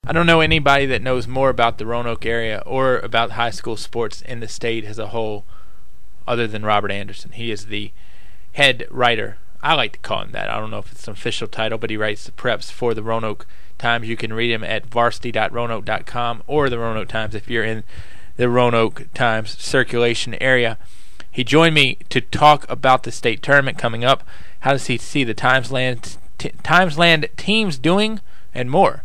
I don't know anybody that knows more about the Roanoke area or about high school sports in the state as a whole other than Robert Anderson. He is the head writer. I like to call him that. I don't know if it's an official title, but he writes the preps for the Roanoke Times. You can read him at varsity.roanoke.com or the Roanoke Times if you're in the Roanoke Times circulation area. He joined me to talk about the state tournament coming up. How does he see the Timesland teams doing, and more.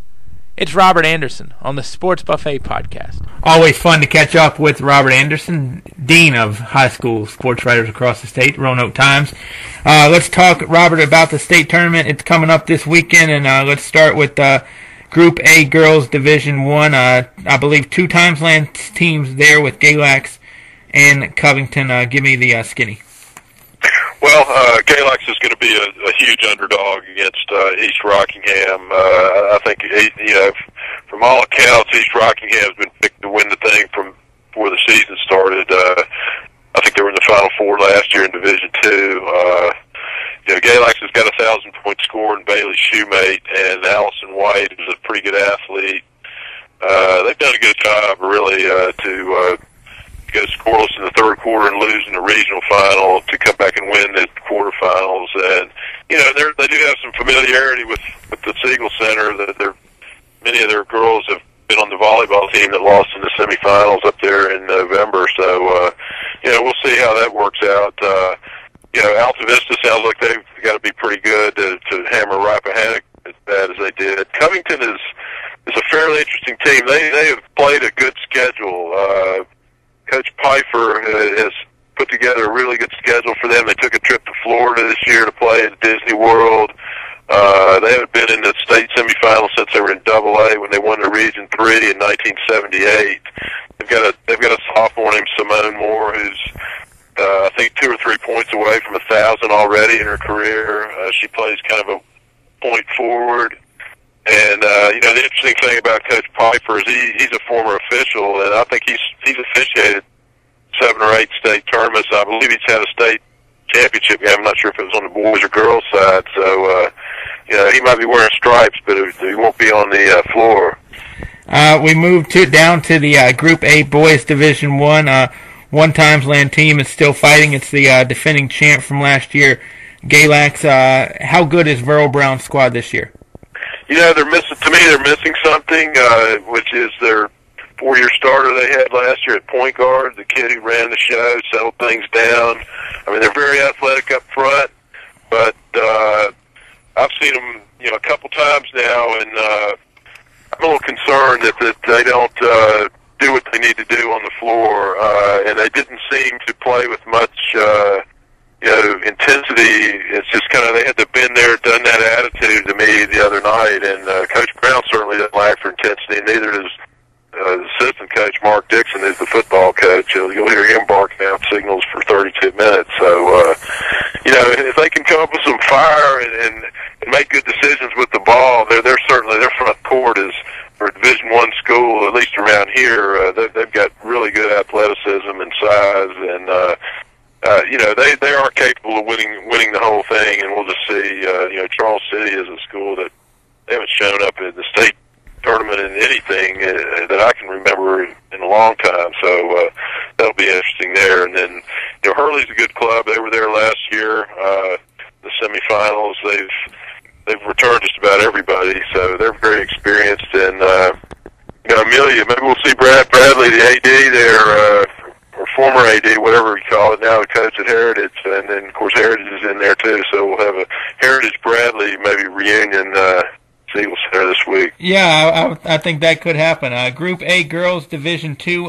It's Robert Anderson on the Sports Buffet podcast. Always fun to catch up with Robert Anderson, Dean of High School Sports Writers across the state, Roanoke Times. Let's talk, Robert, about the state tournament. It's coming up this weekend, and let's start with Group A Girls Division 1. I believe 2 Timesland teams there with Galax and Covington. Give me the skinny. Well, Galax is going to be a huge underdog against East Rockingham. I think, from all accounts, East Rockingham has been picked to win the thing from before the season started. I think they were in the Final Four last year in Division 2. Galax has got a 1,000-point score in Bailey Shoemate, and Allison White is a pretty good athlete. They've done a good job, really, to go scoreless in the third quarter and lose in the regional final to come back and win the quarterfinals. And they do have some familiarity with the Siegel Center. Many of their girls have been on the volleyball team that lost in the semifinals up there in November. So we'll see how that works out. Alta Vista sounds like they've got to be pretty good to hammer Rappahannock as bad as they did. Covington is a fairly interesting team. They have played a good schedule. Coach Pfeiffer has put together a really good schedule for them. They took a trip to Florida this year to play at Disney World. They haven't been in the state semifinals since they were in AA when they won the Region 3 in 1978. They've got a sophomore named Simone Moore who's I think 2 or 3 points away from 1,000 already in her career. She plays kind of a point forward. And the interesting thing about Coach Pfeiffer is he's a former official, and I think he's officiated 7 or 8 state tournaments. I believe he's had a state championship game. I'm not sure if it was on the boys or girls side. So he might be wearing stripes, but he won't be on the floor. We moved down to the Group A Boys Division 1. One Timesland team is still fighting. It's the defending champ from last year, Galax. How good is Verl Brown's squad this year? They're missing something, which is their 4-year starter they had last year at point guard, the kid who ran the show, settled things down. I mean, they're very athletic up front, but I've seen them, a couple times now, and I'm a little concerned that they don't do what they need to do on the floor, and they didn't seem to play with much intensity. It's just kind of, they had the been there, done that attitude to me the other night, and Coach Brown certainly doesn't lack for intensity, and neither does assistant coach Mark Dixon, who's the football coach. You'll hear him barking out signals for 32 minutes. So, if they can come up with some fire and make good decisions with the ball, they're certainly, their front court is, for a Division I school, at least around here, they've got really good athleticism and size, and they are capable of winning the whole thing. And we'll just see. Charles City is a school that they haven't shown up in the state tournament in anything that I can remember in a long time. So that'll be interesting there. And then Hurley's a good club. They were there last year, the semifinals. They've returned just about everybody, so they're very experienced. And Amelia, maybe we'll see Brad Bradley, the AD there, or former AD, whatever we call it now, the coach at Heritage, and then of course Heritage is in there too. So we'll have a Heritage Bradley maybe reunion Siegel Center this week. Yeah, I think that could happen. Group A Girls Division 2,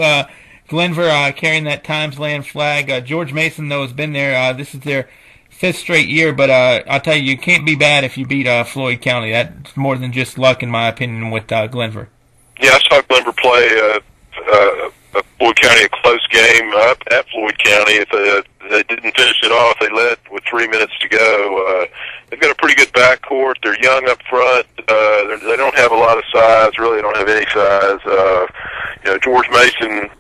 Glenver carrying that Timesland flag. George Mason, though, has been there. This is their 5th straight year, but I'll tell you can't be bad if you beat Floyd County. That's more than just luck, in my opinion, with Glenver. Yeah, I saw Glenver play Floyd County a close game up at Floyd County. If they didn't finish it off, they led with 3 minutes to go. They've got a pretty good backcourt. They're young up front. They don't have a lot of size. Really, they don't have any size. George Mason,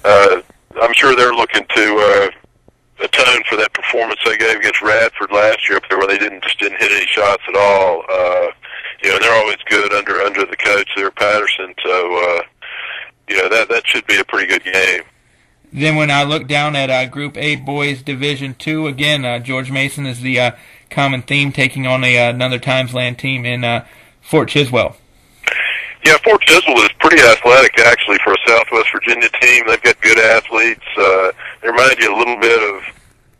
I'm sure they're looking to atone for that performance they gave against Radford last year up there, where they didn't hit any shots at all. and they're always good under the coach there, Patterson. So that should be a pretty good game. Then when I look down at Group A Boys Division II, again, George Mason is the common theme, taking on another Timesland team in Fort Chiswell. Yeah, Fort Chiswell is pretty athletic, actually, for a Southwest Virginia team. They've got good athletes. They remind you a little bit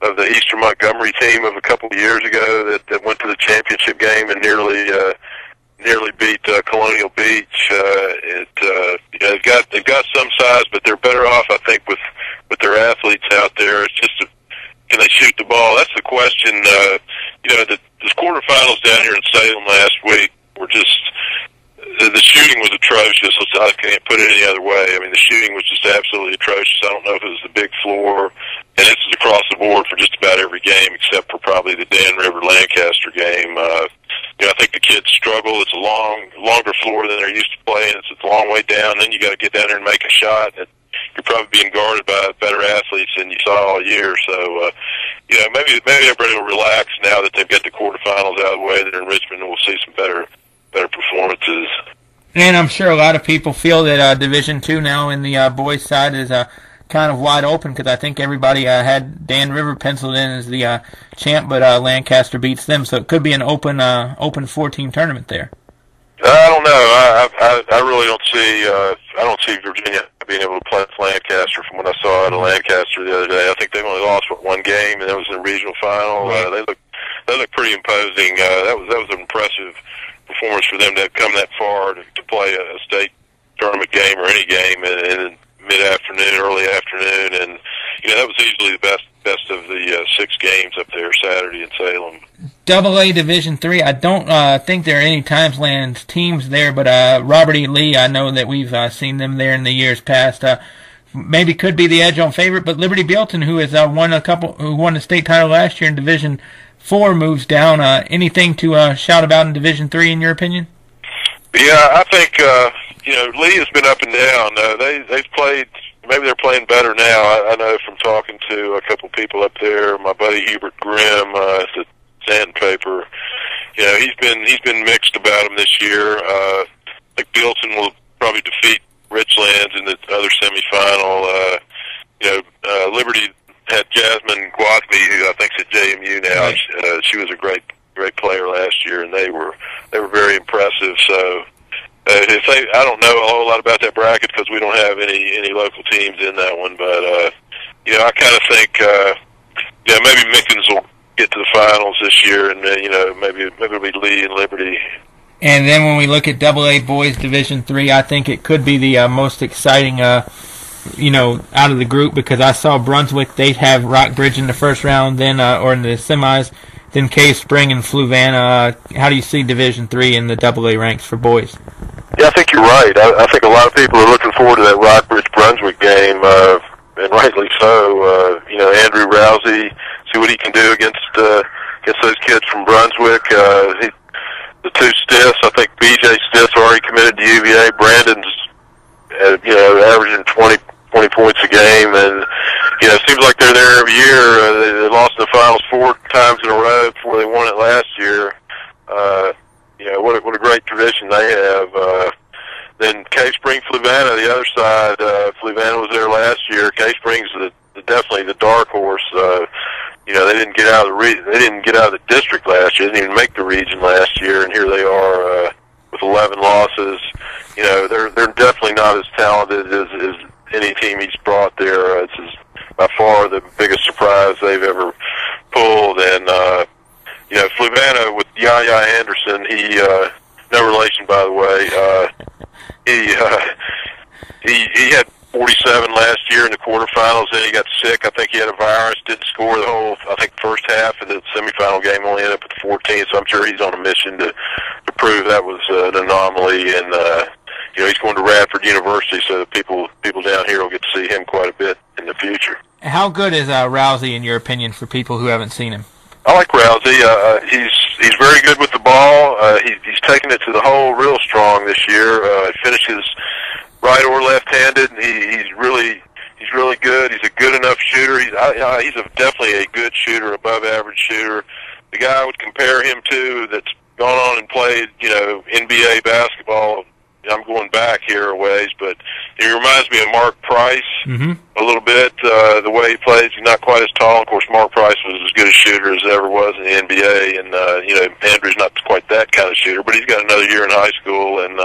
of the Eastern Montgomery team of a couple of years ago that went to the championship game and nearly beat Colonial Beach. They've got some size, but they're better off, I think, with their athletes out there. It's just can they shoot the ball? That's the question. The quarterfinals down here in Salem last week were just. The shooting was atrocious. I can't put it any other way. I mean, the shooting was just absolutely atrocious. I don't know if it was the big floor, and this is across the board for just about every game except for probably the Dan River Lancaster game. I think the kids struggle. It's a longer floor than they're used to playing. It's a long way down. Then you got to get down there and make a shot. And you're probably being guarded by better athletes than you saw all year. So, maybe everybody will relax now that they've got the quarterfinals out of the way. That in Richmond we'll see some better performances. And I'm sure a lot of people feel that Division II now in the boys' side is kind of wide open, because I think everybody had Dan River penciled in as the champ, but Lancaster beats them, so it could be an open 4-team tournament there. I don't know. I really don't see. I don't see Virginia being able to play Lancaster from what I saw out of Lancaster the other day. I think they've only lost one game, and that was in the regional final. Right. They look pretty imposing. That was an impressive performance for them to have come that far to play a state tournament game or any game in mid-afternoon, early afternoon, and that was easily the best of the 6 games up there Saturday in Salem. AA Division III, I don't think there are any Timesland teams there, but Robert E. Lee, I know that we've seen them there in the years past. Maybe could be the edge on favorite, but Liberty Belton, who has won the state title last year in Division 4, moves down. Anything to shout about in Division 3 in your opinion? Yeah, I think Lee has been up and down. They've played. Maybe they're playing better now. I know from talking to a couple people up there. My buddy Hubert Grimm at the Sandpaper. He's been mixed about him this year. I think Bilton will probably defeat Richlands in the other semifinal. Liberty had Jasmine Guadby, who I think's at JMU now. Right. She was a great player last year, and they were very impressive. So I don't know a whole lot about that bracket because we don't have any local teams in that one. But I kind of think maybe Mickens will get to the finals this year, and maybe it'll be Lee and Liberty. And then when we look at AA Boys Division 3, I think it could be the most exciting out of the group, because I saw Brunswick, they'd have Rockbridge in the first round, then or in the semis, then Cave Spring and Fluvanna. How do you see Division 3 in the AA ranks for boys? Yeah, I think you're right. I think a lot of people are looking forward to that Rockbridge-Brunswick game, and rightly so. Andrew Rousey, see what he can do against those kids from Brunswick. The 2 Stiffs, I think BJ Stiff's already committed to UVA. Brandon's averaging 20 points a game, and it seems like they're there every year. They lost in the finals 4 times in a row before they won it last year. What a great tradition they have. Then Cave Spring, Fluvanna, the other side. Fluvanna was there last year. Cave Spring's definitely the dark horse. They didn't get out of the district last year. They didn't even make the region last year, and here they are with 11 losses. They're definitely not as talented as any team he's brought there. This is by far the biggest surprise they've ever pulled. And Fluvanna with Yaya Anderson, he no relation by the way. He had 47 last year in the quarterfinals. Then he got sick. I think he had a virus. Didn't score the whole. I think first half of the semifinal game. Only ended up with 14. So I'm sure he's on a mission to prove that was an anomaly. And he's going to Radford University, so the people down here will get to see him quite a bit in the future. How good is Rousey in your opinion for people who haven't seen him? I like Rousey. He's very good with the ball. He's taken it to the hole real strong this year. Finishes right or left-handed. He's really good. He's a good enough shooter. He's definitely a good shooter, above average shooter. The guy I would compare him to that's gone on and played, in here a ways, but he reminds me of Mark Price a little bit, the way he plays. He's not quite as tall. Of course, Mark Price was as good a shooter as ever was in the NBA, and, Andrew's not quite that kind of shooter, but he's got another year in high school, and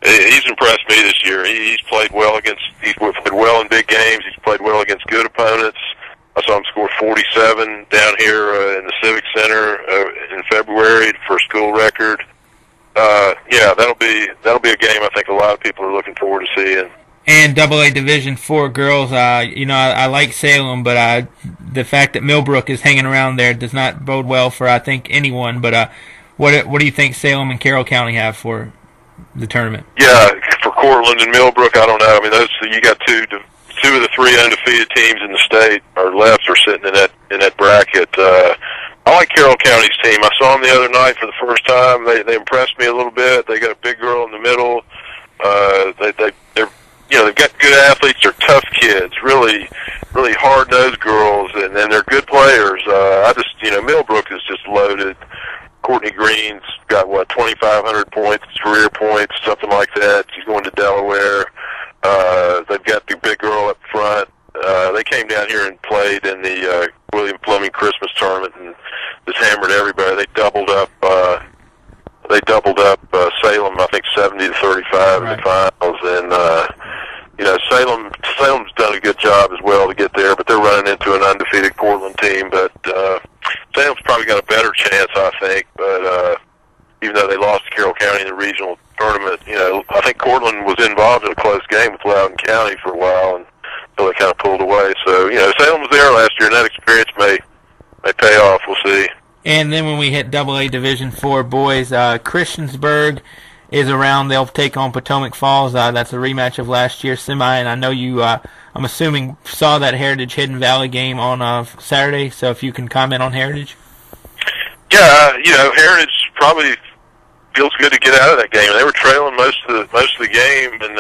he's impressed me this year. He's played well he's played well in big games. He's played well against good opponents. I saw him score 47 down here in the Civic Center in February for a school record. That'll be a game I think a lot of people are looking forward to seeing. And AA Division IV girls, I like Salem, but the fact that Millbrook is hanging around there does not bode well for, I think, anyone. But what do you think Salem and Carroll County have for the tournament? Yeah, for Cortland and Millbrook, I don't know. I mean, you got two of the three undefeated teams in the state are sitting in that bracket. I like Carroll County's team. I saw them the other night for the first time. They impressed me a little bit. They got a big girl in the middle. They've got good athletes. They're tough kids, really, really hard-nosed girls, and they're good players. Millbrook is just loaded. Courtney Green's got 2,500 points, career points, something like that. She's going to Delaware. They've got the big girl up front. They came down here and played in the William Fleming Christmas tournament and just hammered everybody. They doubled up Salem, I think 70-35 in the finals, and Salem's done a good job as well to get there, but they're running into an undefeated Cortland team. But Salem's probably got a better chance, I think. But even though they lost to Carroll County in the regional tournament, I think Cortland was involved in a close game with Loudoun County for a while, and so they kind of pulled away. So Salem was there last year, and that experience may pay off. We'll see. And then when we hit AA Division IV boys, Christiansburg is around. They'll take on Potomac Falls. That's a rematch of last year's semi, and I know you, I'm assuming, saw that Heritage Hidden Valley game on Saturday, so if you can comment on Heritage. Yeah, Heritage probably feels good to get out of that game. They were trailing most of the game, and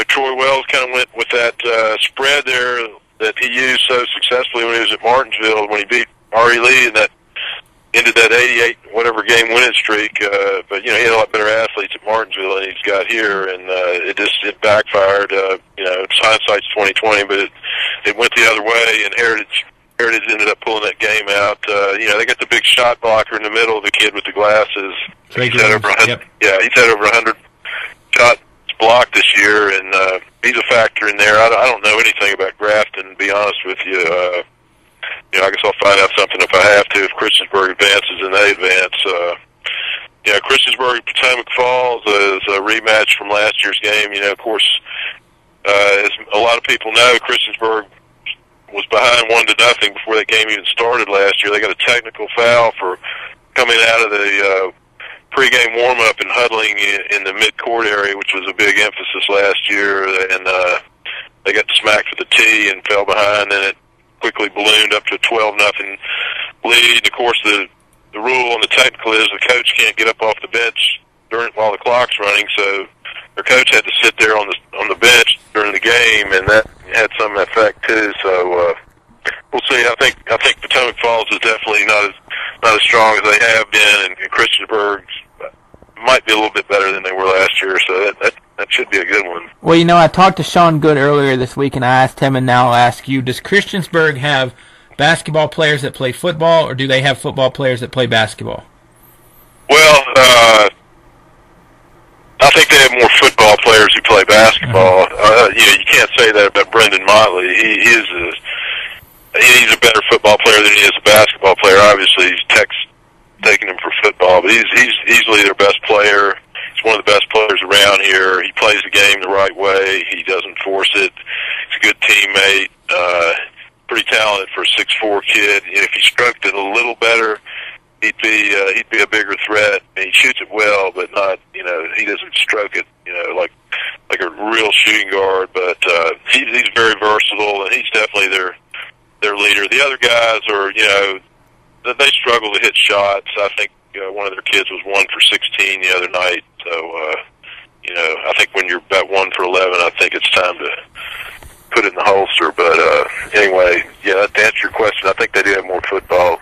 Troy Wells kind of went with that spread there that he used so successfully when he was at Martinsville, when he beat Ari Lee and that ended that 88 whatever game winning streak. But he had a lot better athletes at Martinsville than he's got here, and it backfired. Hindsight's 20/20, but it went the other way, and Heritage ended up pulling that game out. They got the big shot blocker in the middle, the kid with the glasses. He's had over 100. Yep. Yeah, he's had over 100 shots blocked this year, and he's a factor in there. I don't know anything about Grafton, to be honest with you. I guess I'll find out something if I have to, if Christiansburg advances and they advance. Christiansburg Potomac Falls is a rematch from last year's game. Of course, as a lot of people know, Christiansburg was behind 1-0 before that game even started last year. They got a technical foul for coming out of the pregame warm-up and huddling in the mid-court area, which was a big emphasis last year, and they got smacked with the tee and fell behind, and it quickly ballooned up to a 12-0 lead. Of course, the rule on the technical is the coach can't get up off the bench while the clock's running, so their coach had to sit there on the bench during the game, and that had some effect too. So we'll see. I think Potomac Falls is definitely not as strong as they have been, and Christiansburg might be a little bit better than they were last year. So that should be a good one. Well, I talked to Sean Good earlier this week, and I asked him, and now I'll ask you, does Christiansburg have basketball players that play football, or do they have football players that play basketball? Well, I think they have more football players who play basketball. You can't say that about Brendan Motley. He's a better football player than he is a basketball player. Obviously, he's taking him for football, but he's easily their best player. He's one of the best players around here. He plays the game the right way. He doesn't force it. He's a good teammate. Pretty talented for a 6'4" kid. If he stroked it a little better, he'd be a bigger threat. And he shoots it well, but not he doesn't stroke it like a real shooting guard. But he's very versatile, and he's definitely their leader. The other guys are they struggle to hit shots. I think one of their kids was 1 for 16 the other night. So I think when you're about 1 for 11, I think it's time to put it in the holster. But anyway, to answer your question, I think they do have more football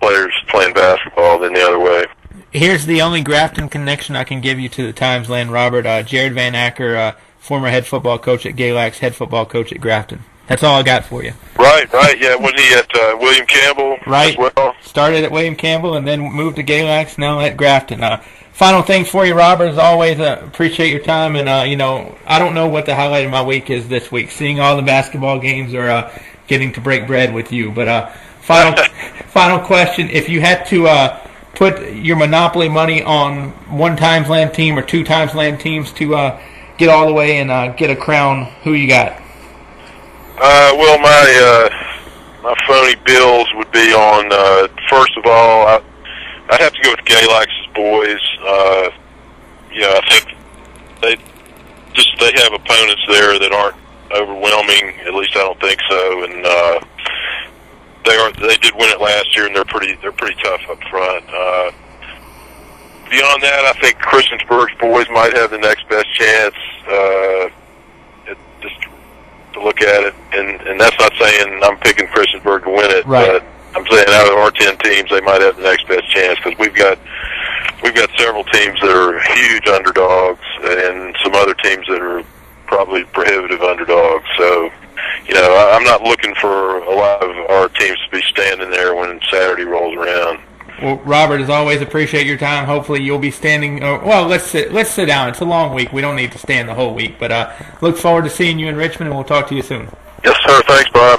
players playing basketball than the other way. Here's the only Grafton connection I can give you to the Timesland, Robert. Jared Van Acker, former head football coach at Galax, head football coach at Grafton. That's all I got for you. Right. Yeah, wasn't he at William Campbell right. as well? Started at William Campbell and then moved to Galax, now at Grafton. Final things for you, Robert, as always, appreciate your time. And, I don't know what the highlight of my week is this week, seeing all the basketball games or getting to break bread with you. But final question, if you had to put your Monopoly money on one Timesland team or two Timesland teams to get all the way and get a crown, who you got? Well, my phony bills would be on, first of all, I'd have to go with Galax's boys. I think they have opponents there that aren't overwhelming. At least I don't think so. And they did win it last year, and they're pretty tough up front. Beyond that, I think Christiansburg's boys might have the next best chance. Just to look at it, and that's not saying I'm picking Christiansburg to win it, right. But I'm saying out of our 10 teams, they might have the next best chance because we've got several teams that are huge underdogs and some other teams that are probably prohibitive underdogs. So, I'm not looking for a lot of our teams to be standing there when Saturday rolls around. Well, Robert, as always, appreciate your time. Hopefully you'll be standing. Let's sit down. It's a long week. We don't need to stand the whole week. But look forward to seeing you in Richmond, and we'll talk to you soon. Yes, sir. Thanks, Bob.